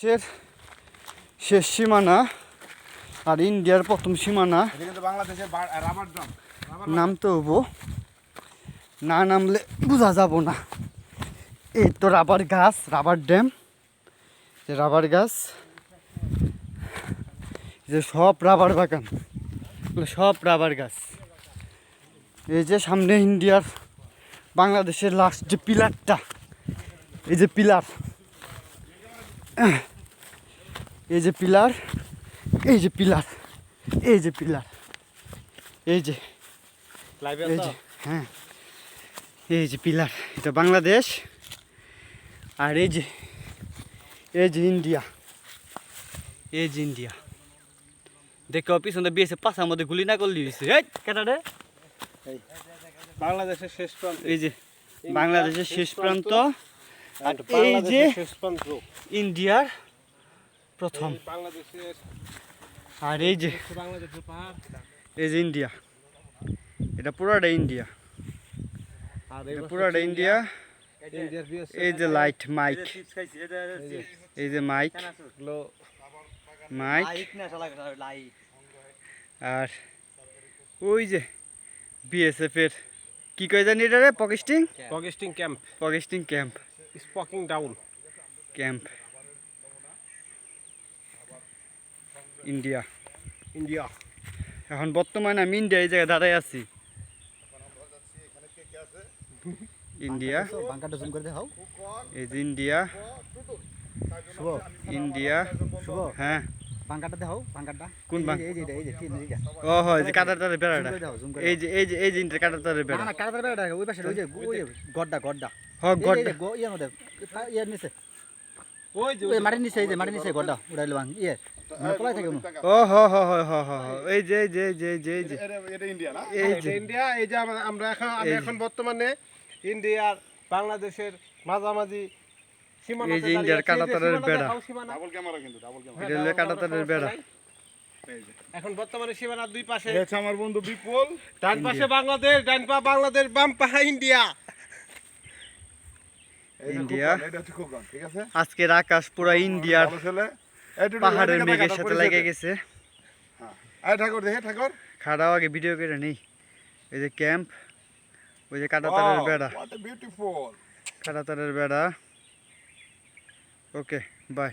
বাংলাদেশের শেষ সীমানা আর ইন্ডিয়ার প্রথম সীমানা। বাংলাদেশের রাবার ড্রাম নামতে হবো, না নামলে বোঝা যাব না। এই তো রাবার গাছ, রাবার ড্যাম, রাবার গাছ, যে সব রাবার বাগান, সব রাবার গাছ। এই যে সামনে ইন্ডিয়ার বাংলাদেশের লাস্ট যে পিলারটা, এই যে পিলার, এই যে পিলার, এই যে পিলার, এই যে পিলার, এই যে এই যে হ্যাঁ, এই যে পিলার, এটা বাংলাদেশ। আর এই যে ইন্ডিয়া, এই যে ইন্ডিয়া। দেখো পিছনে বিয়েছে পাশার মধ্যে গুলি না করলি কেটা রে। বাংলাদেশের শেষ প্রান্ত, এই যে বাংলাদেশের শেষ প্রান্ত, আর এই যে শেষ প্রান্ত ইন্ডিয়ার প্রথম। বাংলাদেশের আর এই যে বাংলাদেশের পাহাড়, এই যে ইন্ডিয়া, এটা পুরোটা ইন্ডিয়া, আর পুরোটা ইন্ডিয়া। ইন্ডিয়ার বিএস এই যে লাইট মাইক, এই যে মাইক, মাইক। আর ওই যে বিএসএফ এর কি কয় জানি এটা রে, পকেস্টিং ক্যাম্প, পকেস্টিং ক্যাম্প, স্পকিং ডাউন ক্যাম্প। India, India. এখন বর্তমানে আমি ইন্ডিয়া এই জায়গায় দাঁড়াই আছি। ইন্ডিয়া, এই যে ইন্ডিয়া, ইন্ডিয়া। হ্যাঁ বাঙ্কাটা দাও, বাঙ্কাটা কোন বাং? এই যে এই যে তিন দিকে ও হয় যে কাটাতারের বেড়াটা, এই যে এই যে ইন্টার কাটাতারের বেড়া। না না কাটার বেড়াটা ওই পাশে ওই যে গড্ডা গড্ডা হ্যাঁ গড, ইয়ার মধ্যে ইয়ার নিচে ওই যে ওই মাটির নিচে, এই যে মাটির নিচে গড্ডা উড়াইলো বাং ইয়ে পলাই থাকে ও হ হ হ হ হ হ, এই যে এটা ইন্ডিয়া না, এই যে ইন্ডিয়া। এই যে আমি এখন বর্তমানে ইন্ডিয়ার বাংলাদেশের মাঝামাঝি সীমানা, এই যে ইন্ডিয়ার কাটাতারের বেড়া, ডাবল ক্যামেরা কিন্তু ডাবল ক্যামেরা। এটা হলো কাটাতারের বেড়া। এখন বর্তমানে সীমানার দুই পাশে হচ্ছে আমার বন্ধু বিপুল, ডান পাশে বাংলাদেশ, ডান পা বাংলাদেশ, বাম পা ইন্ডিয়া। ইন্ডিয়া। এটা হচ্ছে খুবগান, ঠিক আছে? আজকের আকাশ পুরা ইন্ডিয়ার ভালো ছেলে। এই টুটুল পাহাড়ের এদিকে মেঘের তাকাও, সাথে পরিচয় লেগে দে। গেছে। হ্যাঁ। এই ঠাকুর দেখে ঠাকুর। খাড়াও আগে ভিডিও করে নেই। এই যে ক্যাম্প, ওই যে কাটাতারের Wow, বেড়া, what a beautiful. কাটাতারের বেড়া। Okay bye.